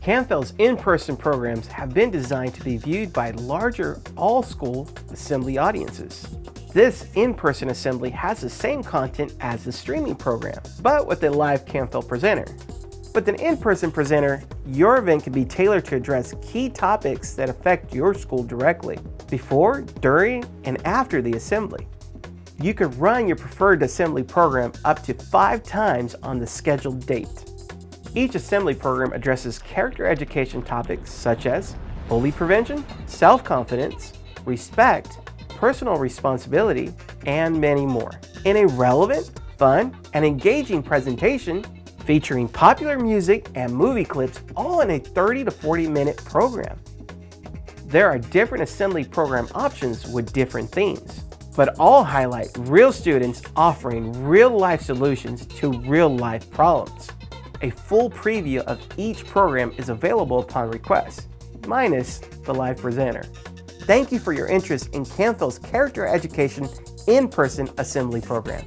Canfield's in-person programs have been designed to be viewed by larger all-school assembly audiences. This in-person assembly has the same content as the streaming program, but with a live Canfield presenter. With an in-person presenter, your event can be tailored to address key topics that affect your school directly, before, during, and after the assembly. You could run your preferred assembly program up to 5 times on the scheduled date. Each assembly program addresses character education topics such as bully prevention, self-confidence, respect, personal responsibility, and many more, in a relevant, fun, and engaging presentation featuring popular music and movie clips, all in a 30 to 40-minute program. There are different assembly program options with different themes, but all highlight real students offering real-life solutions to real-life problems. A full preview of each program is available upon request, minus the live presenter. Thank you for your interest in Canfield's Character Education in-person assembly program.